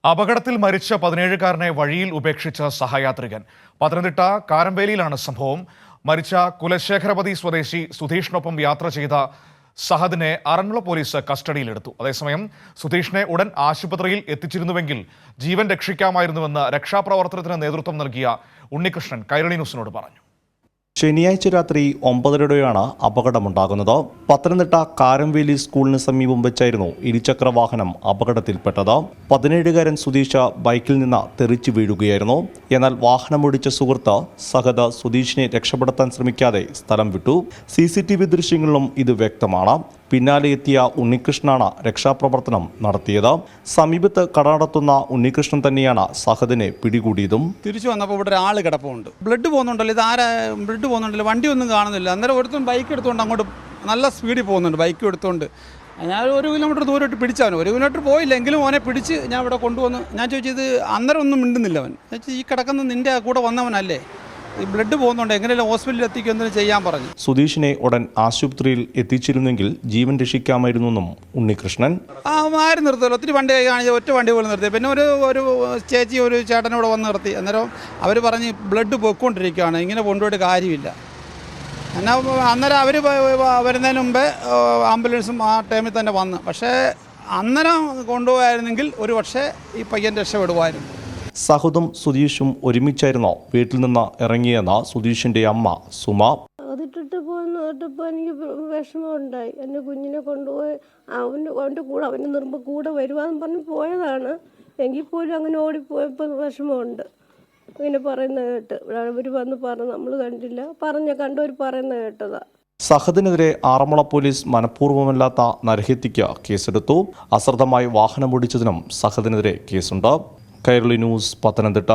അപകടത്തിൽ മരിച്ച 17-കാരനെ വഴിയിൽ ഉപേക്ഷിച്ച സഹയാത്രികൻ. പത്തനംതിട്ട കാരമ്പേലിയിലാണ് സംഭവം. മരിച്ച കുലശേഖരപതി സ്വദേശി സുധീഷിനൊപ്പം യാത്ര ചെയ്ത സഹദിനെ ആറന്മുള പോലീസ് കസ്റ്റഡിയിലെടുത്തു. അതേസമയം സുധീഷിനെ ഉടൻ ആശുപത്രിയിൽ എത്തിച്ചിരുന്നുവെങ്കിൽ ജീവൻ രക്ഷിക്കാമായിരുന്നുവെന്ന് രക്ഷാപ്രവർത്തനത്തിന് നേതൃത്വം നൽകിയ ഉണ്ണികൃഷ്ണൻ കൈരളി ന്യൂസിനോട് പറഞ്ഞു. ശനിയാഴ്ച രാത്രി 9:30യോടെയാണ് അപകടമുണ്ടാകുന്നത്. പത്തനംതിട്ട കാരംവേലി സ്കൂളിന് സമീപം വെച്ചായിരുന്നു ഇരുചക്ര വാഹനം അപകടത്തിൽപ്പെട്ടത്. 17-കാരൻ സുധീഷ ബൈക്കിൽ നിന്ന് തെറിച്ചു വീഴുകയായിരുന്നു. എന്നാൽ വാഹനമോടിച്ച സുഹൃത്ത് സഹദ് സുധീഷിനെ രക്ഷപ്പെടുത്താൻ ശ്രമിക്കാതെ സ്ഥലം വിട്ടു. CCTV ദൃശ്യങ്ങളിലും ഇത് വ്യക്തമാണ്. പിന്നാലെ എത്തിയ ഉണ്ണികൃഷ്ണനാണ് രക്ഷാപ്രവർത്തനം നടത്തിയത്. സമീപത്ത് കട നടത്തുന്ന ഉണ്ണികൃഷ്ണൻ തന്നെയാണ് സഹദിനെ പിടികൂടിയതും. തിരിച്ചു വന്നപ്പോൾ ഇവിടെ ഒരാൾ കിടപ്പുണ്ട്. ബ്ലഡ് പോകുന്നുണ്ടല്ലോ, ഇതാരാ ബ്ലഡ് പോകുന്നുണ്ടല്ലോ, വണ്ടിയൊന്നും കാണുന്നില്ല. അന്നേരം ഒരുത്തും ബൈക്ക് എടുത്തുകൊണ്ട് അങ്ങോട്ട് നല്ല സ്പീഡിൽ പോകുന്നുണ്ട്. ബൈക്ക് എടുത്തുകൊണ്ട് ഞാൻ 1 കിലോമീറ്റർ ദൂരമായിട്ട് പിടിച്ചവൻ. 1 കിലോമീറ്റർ പോയില്ലെങ്കിലും അവനെ പിടിച്ച് ഞാൻ ഇവിടെ കൊണ്ടുവന്ന് ഞാൻ ചോദിച്ചത് അന്നേരം ഒന്നും മിണ്ടുന്നില്ല. അവൻ ഈ കിടക്കുന്ന നിൻ്റെ കൂടെ വന്നവനല്ലേ, ഈ ബ്ലഡ് പോകുന്നുണ്ട്, എങ്ങനെയല്ല ഹോസ്പിറ്റലിൽ എത്തിക്കും എന്തെങ്കിലും ചെയ്യാൻ പറഞ്ഞു. സുധീഷിനെ ഉടൻ ആശുപത്രിയിൽ എത്തിച്ചിരുന്നെങ്കിൽ ജീവൻ രക്ഷിക്കാമായിരുന്നെന്നും ഉണ്ണികൃഷ്ണൻ. ആരും നിർത്തുമല്ലോ, ഒത്തിരി വണ്ടി കാണിച്ച് ഒറ്റ വണ്ടി പോലും നിർത്തി. പിന്നെ ഒരു ചേച്ചി ഒരു ചേട്ടനോട് വന്ന് നിർത്തി. അന്നേരം അവർ പറഞ്ഞ് ബ്ലഡ് പൊയ്ക്കൊണ്ടിരിക്കുകയാണ്, ഇങ്ങനെ കൊണ്ടുപോയിട്ട് കാര്യമില്ല. അന്നേരം അവർ വരുന്നതിന് മുമ്പേ ആംബുലൻസും ആ ടൈമിൽ തന്നെ വന്ന്. പക്ഷേ അന്നേരം കൊണ്ടുപോയായിരുന്നെങ്കിൽ ഒരു പക്ഷേ ഈ പയ്യൻ രക്ഷപ്പെടുമായിരുന്നു. സഹദും സുധീഷും ഒരുമിച്ചായിരുന്നു വീട്ടിൽ നിന്ന് ഇറങ്ങിയെന്ന സുധീഷിന്റെ അമ്മ സുമ. അതിട്ടിട്ട് പോയിട്ടപ്പോൾ എനിക്ക് വിഷമമുണ്ടായി. എൻ്റെ കുഞ്ഞിനെ കൊണ്ടുപോയി അവൻ്റെ കൂടെ അവൻ്റെ നിർമ്പ് കൂടെ വരുവാന്ന് പറഞ്ഞ് പോയതാണ്. എങ്കിൽ പോലും അങ്ങനെ ഓടിപ്പോയപ്പോൾ വിഷമമുണ്ട്. ഇങ്ങനെ പറയുന്ന കേട്ട് അവർ വന്ന് പറഞ്ഞു, നമ്മൾ കണ്ടില്ല, കണ്ടവർ പറയുന്ന കേട്ടതാ. സഹദിനെതിരെ ആറന്മുള പോലീസ് മനഃപൂർവ്വമല്ലാത്ത നരഹത്യയ്ക്ക് കേസെടുത്തു. അശ്രദ്ധമായി വാഹനമോടിച്ചതിനും സഹദിനെതിരെ കേസുണ്ട്. കൈരളി ന്യൂസ്, പത്തനംതിട്ട.